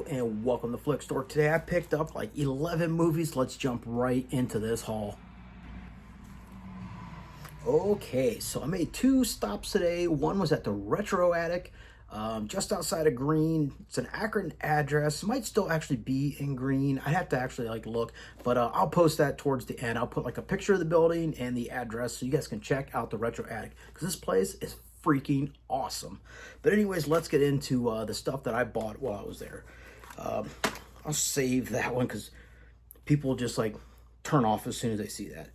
Hello and welcome to Flick Store. Today I picked up like 11 movies. Let's jump right into this haul. Okay, so I made two stops today. One was at the Retro Attic, just outside of Green. It's an Akron address. Might still actually be in Green. I have to actually look, but I'll post that towards the end. I'll put like a picture of the building and the address so you guys can check out the Retro Attic because this place is freaking awesome. But anyways, let's get into the stuff that I bought while I was there. I'll save that one because people just like turn off as soon as they see that.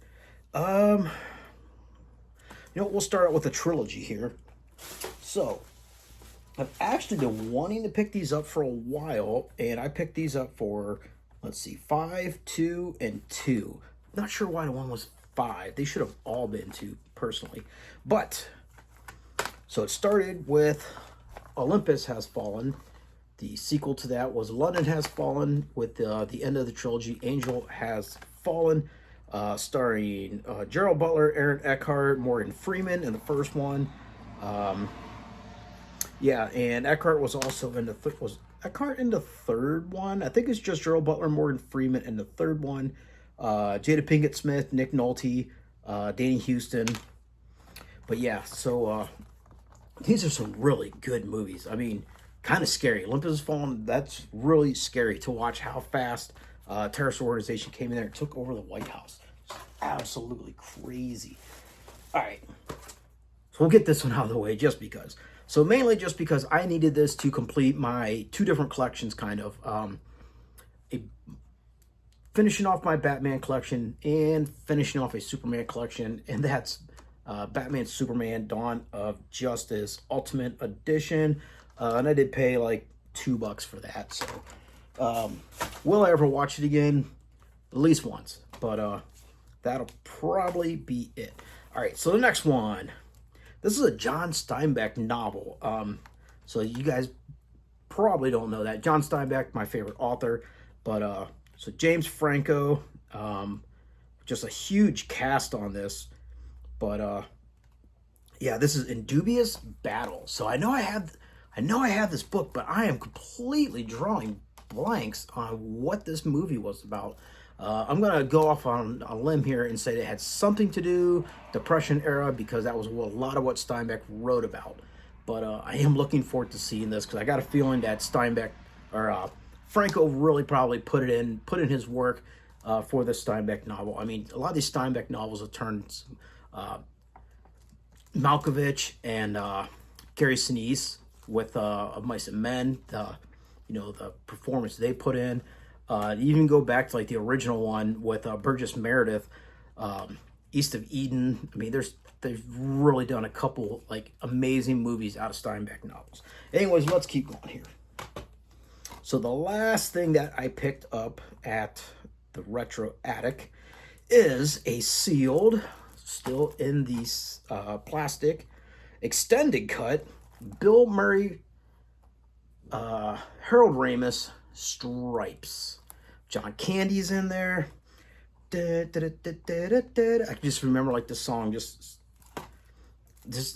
You know, we'll start out with a trilogy here. So I've actually been wanting to pick these up for a while, and I picked these up for, let's see, 5, 2, and 2. Not sure why the one was 5. They should have all been 2 personally, but so it started with Olympus Has Fallen. The sequel to that was London Has Fallen, with the end of the trilogy, Angel Has Fallen, starring Gerald Butler, Aaron Eckhart, Morgan Freeman in the first one. Yeah, and Eckhart was also in the was Eckhart in the third one? I think it's just Gerald Butler, Morgan Freeman in the third one. Jada Pinkett Smith, Nick Nolte, Danny Houston. But yeah, so these are some really good movies. I mean, kind of scary. Olympus Has Fallen, that's really scary to watch how fast terrorist organization came in there and took over the White House. It's absolutely crazy. All right. So we'll get this one out of the way just because. So mainly just because I needed this to complete my 2 different collections, kind of. Finishing off my Batman collection and finishing off a Superman collection. And that's Batman Superman Dawn of Justice Ultimate Edition. And I did pay like $2 for that. So will I ever watch it again? At least once. But that'll probably be it. All right, so the next one. This is a John Steinbeck novel. So you guys probably don't know that. John Steinbeck, my favorite author. But so James Franco, just a huge cast on this. But yeah, this is Indubious Battle. So I know I have this book, but I am completely drawing blanks on what this movie was about. I'm going to go off on a limb here and say it had something to do Depression era, because that was a lot of what Steinbeck wrote about. But I am looking forward to seeing this because I got a feeling that Steinbeck or Franco really probably put in his work for this Steinbeck novel. I mean, a lot of these Steinbeck novels have turned Malkovich and Gary Sinise with Of Mice and Men, the performance they put in. Even go back to like the original one with Burgess Meredith, East of Eden. I mean, they've really done a couple like amazing movies out of Steinbeck novels. Anyways, let's keep going here. So the last thing that I picked up at the Retro Attic is a sealed, still in the plastic, extended cut, Bill Murray, Harold Ramis, Stripes. John Candy's in there. I can just remember like the song, just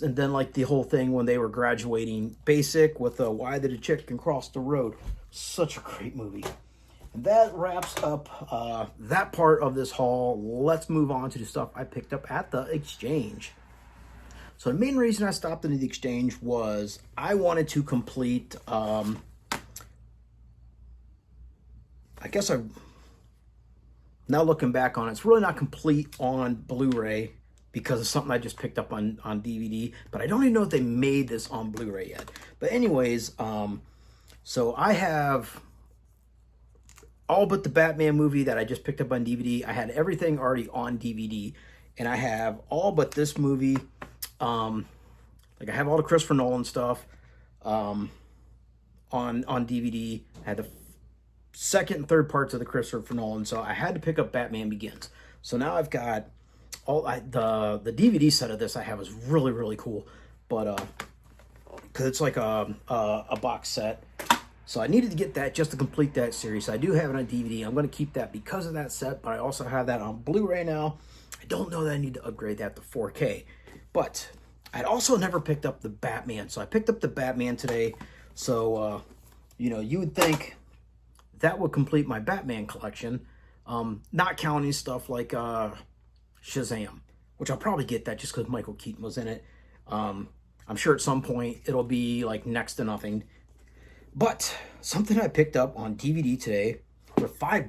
and then like the whole thing when they were graduating basic with Why Did a Chicken Cross the Road? Such a great movie. And that wraps up that part of this haul. Let's move on to the stuff I picked up at the Exchange. So the main reason I stopped into the Exchange was I wanted to complete I guess now looking back on it, it's really not complete on Blu-ray because of something I just picked up on DVD, but I don't even know if they made this on Blu-ray yet. But anyways, so I have all but the Batman movie that I just picked up on DVD. I had everything already on DVD, and I have all but this movie. Like I have all the Christopher Nolan stuff on DVD. I had the second and third parts of the Christopher Nolan, so I had to pick up Batman Begins. So now I've got all the DVD set of this I have is really, really cool, but because it's like a box set, so I needed to get that just to complete that series. So I do have it on DVD. I'm going to keep that because of that set, but I also have that on Blu-ray now. I don't know that I need to upgrade that to 4K, but I'd also never picked up the Batman, so I picked up the Batman today. So you know, you would think that would complete my Batman collection, not counting stuff like Shazam, which I'll probably get that just because Michael Keaton was in it. I'm sure at some point it'll be like next to nothing. But something I picked up on DVD today for $5,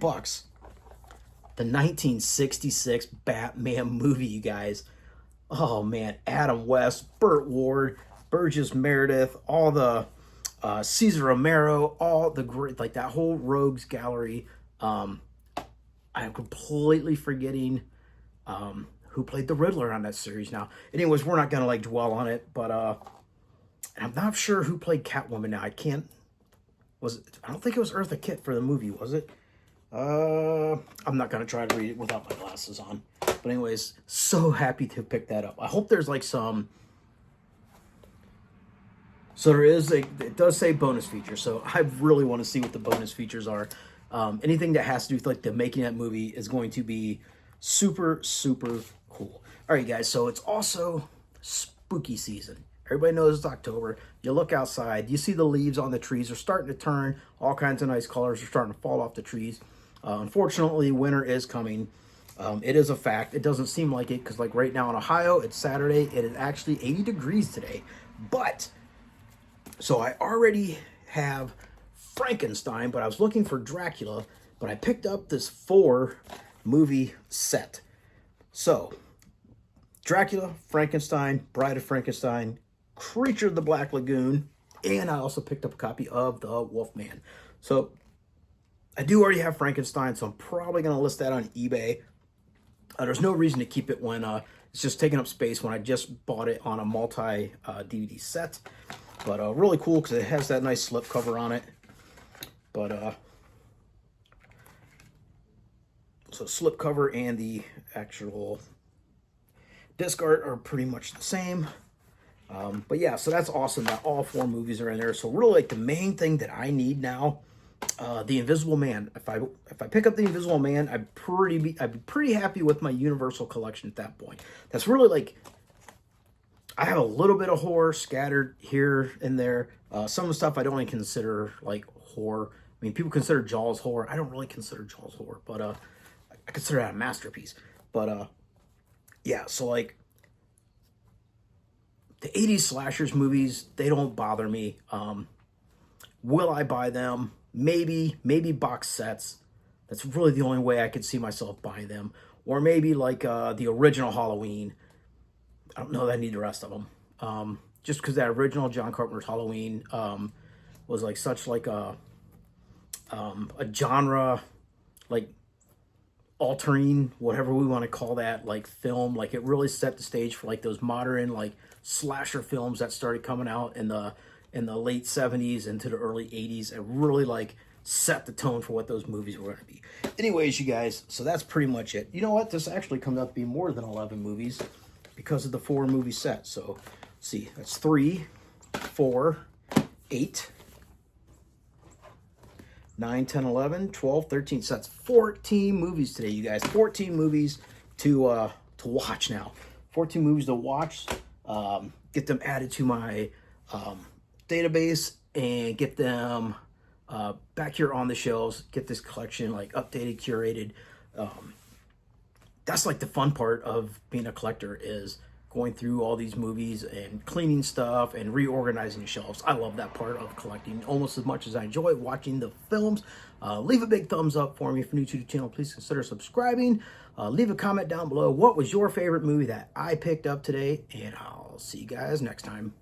the 1966 Batman movie, you guys. Oh man, Adam West, Burt Ward, Burgess Meredith, all the Cesar Romero, all the great, like that whole Rogues Gallery. I'm completely forgetting who played the Riddler on that series now. Anyways, we're not gonna like dwell on it, but I'm not sure who played Catwoman now. I don't think it was Eartha Kitt for the movie, was it? I'm not gonna try to read it without my glasses on. But anyways, so happy to pick that up. I hope there's like some. So there is it does say bonus feature. So I really want to see what the bonus features are. Anything that has to do with like the making that movie is going to be super, super cool. All right, guys. So it's also spooky season. Everybody knows it's October. You look outside, you see the leaves on the trees are starting to turn. All kinds of nice colors are starting to fall off the trees. Unfortunately, winter is coming. It is a fact. It doesn't seem like it because like right now in Ohio, it's Saturday. It is actually 80 degrees today. But, so I already have Frankenstein, but I was looking for Dracula. But I picked up this 4-movie set. So, Dracula, Frankenstein, Bride of Frankenstein, Creature of the Black Lagoon, and I also picked up a copy of The Wolfman. So, I do already have Frankenstein, so I'm probably going to list that on eBay. There's no reason to keep it when it's just taking up space when I just bought it on a multi-DVD set. But really cool because it has that nice slip cover on it. But, so slip cover and the actual disc art are pretty much the same. But yeah, so that's awesome that all 4 movies are in there. So really like the main thing that I need now, The Invisible Man. If I pick up The Invisible Man, I'd be pretty happy with my Universal collection at that point. That's really like, I have a little bit of horror scattered here and there. Some of the stuff I don't even consider like horror. I mean, people consider Jaws horror. I don't really consider Jaws horror, but I consider that a masterpiece. But yeah, so like the 80s slashers movies, they don't bother me. Will I buy them? Maybe box sets. That's really the only way I could see myself buying them. Or maybe like the original Halloween. I don't know that I need the rest of them. Just because that original John Carpenter's Halloween was like such like a genre, like altering, whatever we want to call that, like film. Like it really set the stage for like those modern like slasher films that started coming out in the late 70s into the early 80s and really like set the tone for what those movies were going to be. Anyways, you guys, so that's pretty much it. You know what? This actually comes out to be more than 11 movies because of the 4-movie set. So, let's see, that's 3, 4, 8, 9, 10, 11, 12, 13. So that's 14 movies today, you guys. 14 movies to watch now. 14 movies to watch. Get them added to my database and get them back here on the shelves. Get this collection like updated, curated. That's like the fun part of being a collector is going through all these movies and cleaning stuff and reorganizing the shelves. I love that part of collecting almost as much as I enjoy watching the films. Leave a big thumbs up for me. If you're new to the channel, please consider subscribing. Leave a comment down below. What was your favorite movie that I picked up today? And I'll see you guys next time.